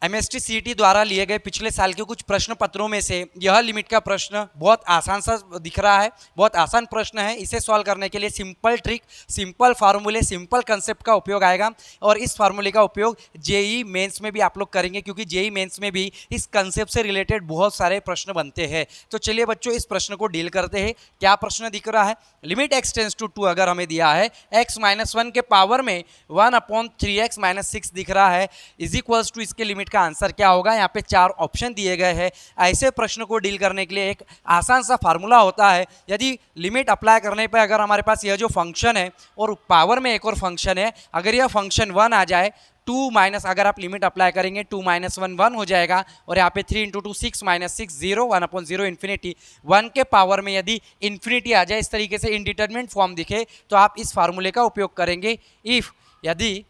MST CET द्वारा लिए गए पिछले साल के कुछ प्रश्न पत्रों में से यह लिमिट का प्रश्न बहुत आसान सा दिख रहा है, बहुत आसान प्रश्न है। इसे सॉल्व करने के लिए सिंपल ट्रिक, सिंपल फार्मूले, सिंपल कंसेप्ट का उपयोग आएगा और इस फार्मूले का उपयोग जेईई मेंस में भी आप लोग करेंगे, क्योंकि जेईई मेंस में भी इस कंसेप्ट से रिलेटेड बहुत सारे प्रश्न बनते हैं। तो चलिए बच्चों, इस प्रश्न को डील करते हैं। क्या प्रश्न दिख रहा है? लिमिट x टेंस टू 2 अगर हमें दिया है, x माइनस 1 के पावर में 1/3x माइनस 6 दिख रहा है, इज इक्वल्स टू इसके लिमिट का आंसर क्या होगा? यहाँ पे 4 ऑप्शन दिए गए हैं। ऐसे प्रश्न को डील करने के लिए एक आसान सा फार्मूला होता है। यदि लिमिट अप्लाई करने पे अगर हमारे पास यह जो फंक्शन है और पावर में एक और फंक्शन है, अगर यह फंक्शन 1 आ जाए, 2 माइनस, अगर आप लिमिट अप्लाई करेंगे 2 माइनस 1 1 हो जाएगा, और यहाँ पे 3 इंटू 2 6 माइनस 6 0 1/0 इन्फिनिटी। 1 के पावर में यदि इन्फिनिटी आ जाए, इस तरीके से इनडिटरमिनेट फॉर्म दिखे, तो आप इस फार्मूले का उपयोग करेंगे। इफ़ यदि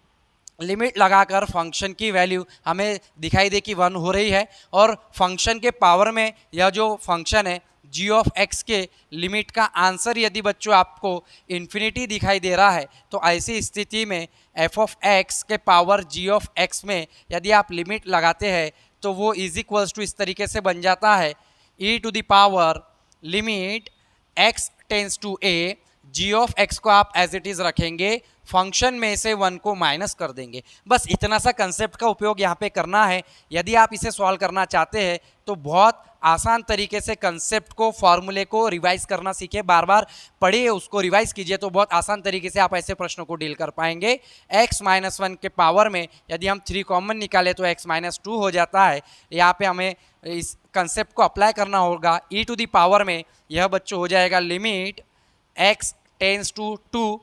लिमिट लगाकर फंक्शन की वैल्यू हमें दिखाई दे कि 1 हो रही है और फंक्शन के पावर में यह जो फंक्शन है g ऑफ x के लिमिट का आंसर यदि बच्चों आपको इन्फिनिटी दिखाई दे रहा है, तो ऐसी स्थिति में f ऑफ x के पावर g ऑफ x में यदि आप लिमिट लगाते हैं तो वो इज इक्वल्स टू इस तरीके से बन जाता है, e to the power limit x tends to a, g of x को आप एज इट इज रखेंगे, फंक्शन में से 1 को माइनस कर देंगे। बस इतना सा कंसेप्ट का उपयोग यहाँ पे करना है। यदि आप इसे सॉल्व करना चाहते हैं तो बहुत आसान तरीके से कंसेप्ट को, फॉर्मूले को रिवाइज करना सीखे, बार बार पढ़िए, उसको रिवाइज कीजिए, तो बहुत आसान तरीके से आप ऐसे प्रश्नों को डील कर पाएंगे। x माइनस 1 के पावर में यदि हम 3 कॉमन निकालें तो x माइनस 2 हो जाता है। यहाँ पे हमें इस कंसेप्ट को अप्लाई करना होगा। e टू द पावर में यह बच्चों हो जाएगा limit x tends to 2,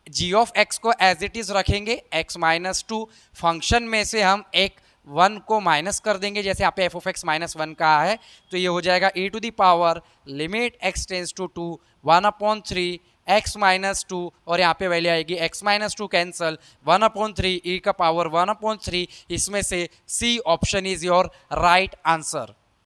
g of x को एज इट इज रखेंगे, x माइनस 2, फंक्शन में से हम एक 1 को माइनस कर देंगे, जैसे यहाँ पे f ऑफ x माइनस 1 का है, तो ये हो जाएगा e to the power limit x tends to 2 1/3 x minus 2, और यहाँ पे वैल्यू आएगी x माइनस 2 कैंसल 1/3 e का पावर 1/3। इसमें से C option is your right answer.